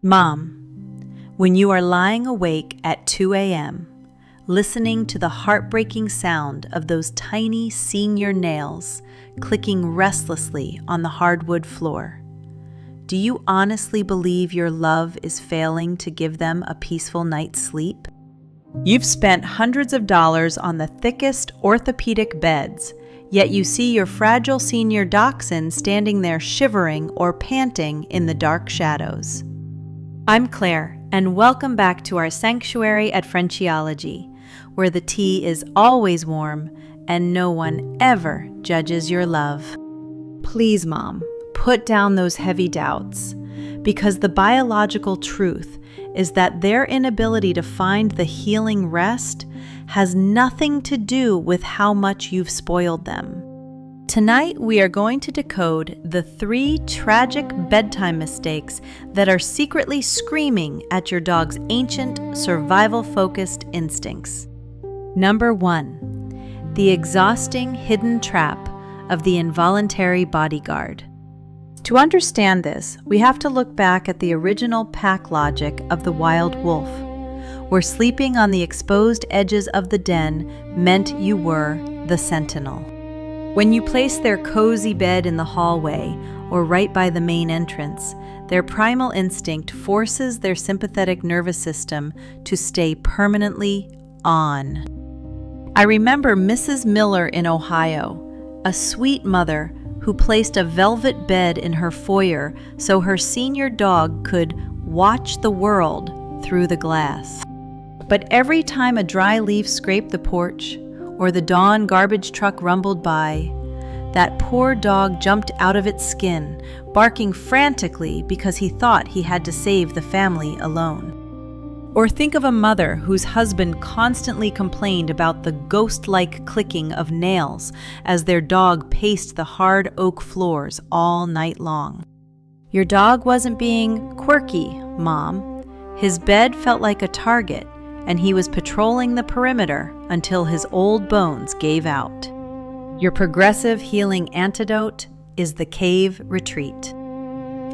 Mom, when you are lying awake at 2 a.m., listening to the heartbreaking sound of those tiny senior nails clicking restlessly on the hardwood floor, do you honestly believe your love is failing to give them a peaceful night's sleep? You've spent hundreds of dollars on the thickest orthopedic beds, yet you see your fragile senior dachshund standing there shivering or panting in the dark shadows. I'm Claire, and welcome back to our sanctuary at Frenchiology, where the tea is always warm and no one ever judges your love. Please, Mom, put down those heavy doubts, because the biological truth is that their inability to find the healing rest has nothing to do with how much you've spoiled them. Tonight, we are going to decode the 3 tragic bedtime mistakes that are secretly screaming at your dog's ancient, survival-focused instincts. Number 1, the exhausting hidden trap of the involuntary bodyguard. To understand this, we have to look back at the original pack logic of the wild wolf, where sleeping on the exposed edges of the den meant you were the sentinel. When you place their cozy bed in the hallway or right by the main entrance, their primal instinct forces their sympathetic nervous system to stay permanently on. I remember Mrs. Miller in Ohio, a sweet mother who placed a velvet bed in her foyer so her senior dog could watch the world through the glass. But every time a dry leaf scraped the porch or the dawn garbage truck rumbled by, that poor dog jumped out of its skin, barking frantically because he thought he had to save the family alone. Or think of a mother whose husband constantly complained about the ghost-like clicking of nails as their dog paced the hard oak floors all night long. Your dog wasn't being quirky, Mom. His bed felt like a target, and he was patrolling the perimeter until his old bones gave out. Your progressive healing antidote is the cave retreat.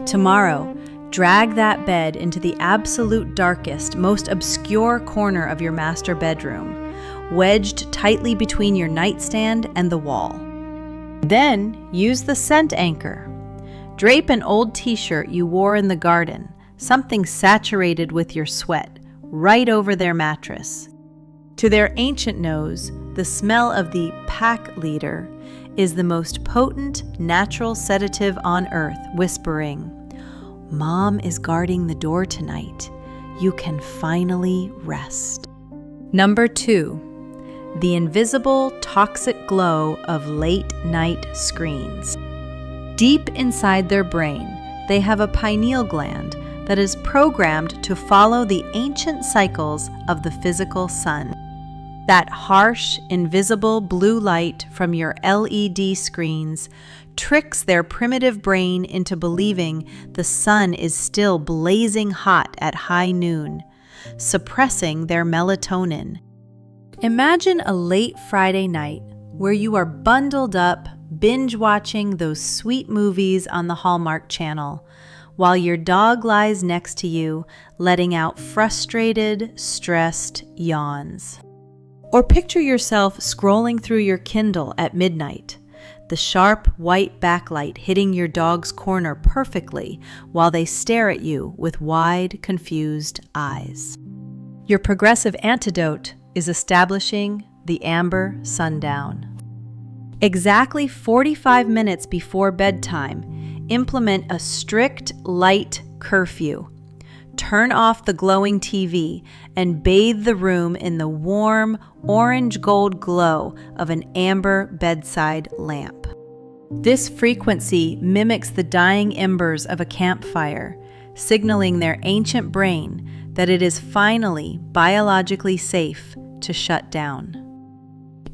Tomorrow, drag that bed into the absolute darkest, most obscure corner of your master bedroom, wedged tightly between your nightstand and the wall. Then, use the scent anchor. Drape an old t-shirt you wore in the garden, something saturated with your sweat, right over their mattress. To their ancient nose, the smell of the pack leader is the most potent natural sedative on earth, whispering, "Mom is guarding the door tonight. You can finally rest." Number 2, the invisible toxic glow of late-night screens. Deep inside their brain, they have a pineal gland that is programmed to follow the ancient cycles of the physical sun. That harsh, invisible blue light from your LED screens tricks their primitive brain into believing the sun is still blazing hot at high noon, suppressing their melatonin. Imagine a late Friday night where you are bundled up, binge-watching those sweet movies on the Hallmark Channel, while your dog lies next to you, letting out frustrated, stressed yawns. Or picture yourself scrolling through your Kindle at midnight, the sharp white backlight hitting your dog's corner perfectly while they stare at you with wide, confused eyes. Your progressive antidote is establishing the amber sundown. Exactly 45 minutes before bedtime, implement a strict light curfew. Turn off the glowing TV and bathe the room in the warm, orange-gold glow of an amber bedside lamp. This frequency mimics the dying embers of a campfire, signaling their ancient brain that it is finally biologically safe to shut down.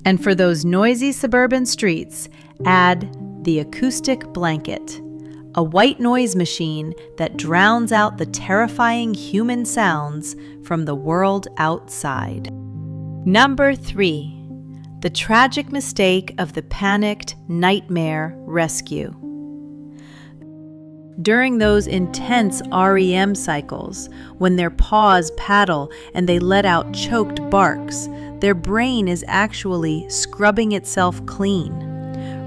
And for those noisy suburban streets, add the acoustic blanket, a white noise machine that drowns out the terrifying human sounds from the world outside. Number 3, the tragic mistake of the panicked nightmare rescue. During those intense REM cycles, when their paws paddle and they let out choked barks, their brain is actually scrubbing itself clean,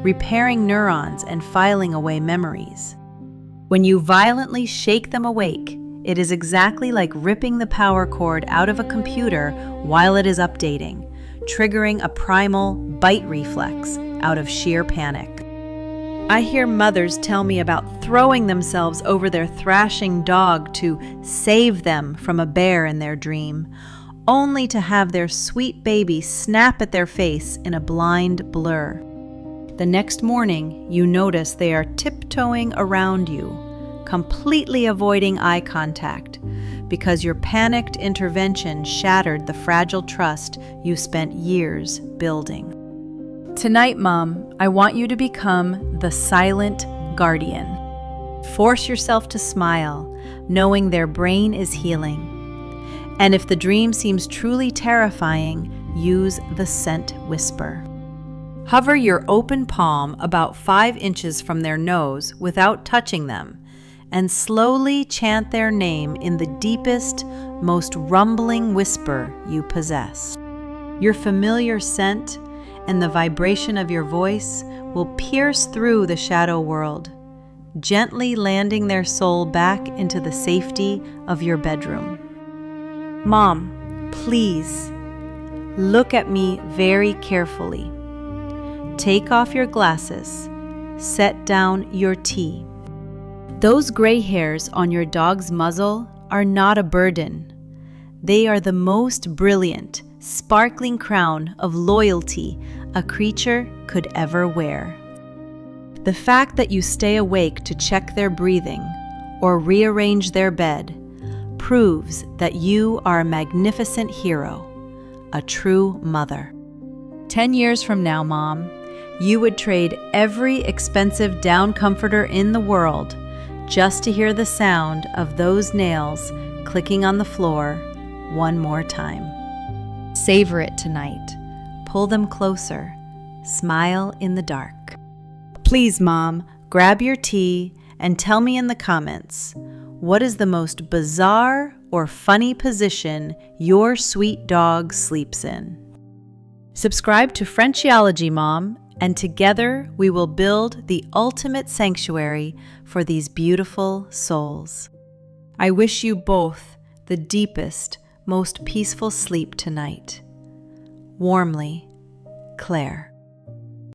repairing neurons and filing away memories. When you violently shake them awake, it is exactly like ripping the power cord out of a computer while it is updating, triggering a primal bite reflex out of sheer panic. I hear mothers tell me about throwing themselves over their thrashing dog to save them from a bear in their dream, only to have their sweet baby snap at their face in a blind blur. The next morning, you notice they are tiptoeing around you, completely avoiding eye contact, because your panicked intervention shattered the fragile trust you spent years building. Tonight, Mom, I want you to become the silent guardian. Force yourself to smile, knowing their brain is healing. And if the dream seems truly terrifying, use the scent whisper. Hover your open palm about 5 inches from their nose without touching them, and slowly chant their name in the deepest, most rumbling whisper you possess. Your familiar scent and the vibration of your voice will pierce through the shadow world, gently landing their soul back into the safety of your bedroom. Mom, please, look at me very carefully. Take off your glasses. Set down your tea. Those gray hairs on your dog's muzzle are not a burden. They are the most brilliant, sparkling crown of loyalty a creature could ever wear. The fact that you stay awake to check their breathing or rearrange their bed proves that you are a magnificent hero, a true mother. 10 years from now, Mom, you would trade every expensive down comforter in the world just to hear the sound of those nails clicking on the floor one more time. Savor it tonight. Pull them closer. Smile in the dark. Please, Mom, grab your tea and tell me in the comments, what is the most bizarre or funny position your sweet dog sleeps in? Subscribe to Frenchiology, Mom, and together we will build the ultimate sanctuary for these beautiful souls. I wish you both the deepest, most peaceful sleep tonight. Warmly, Claire.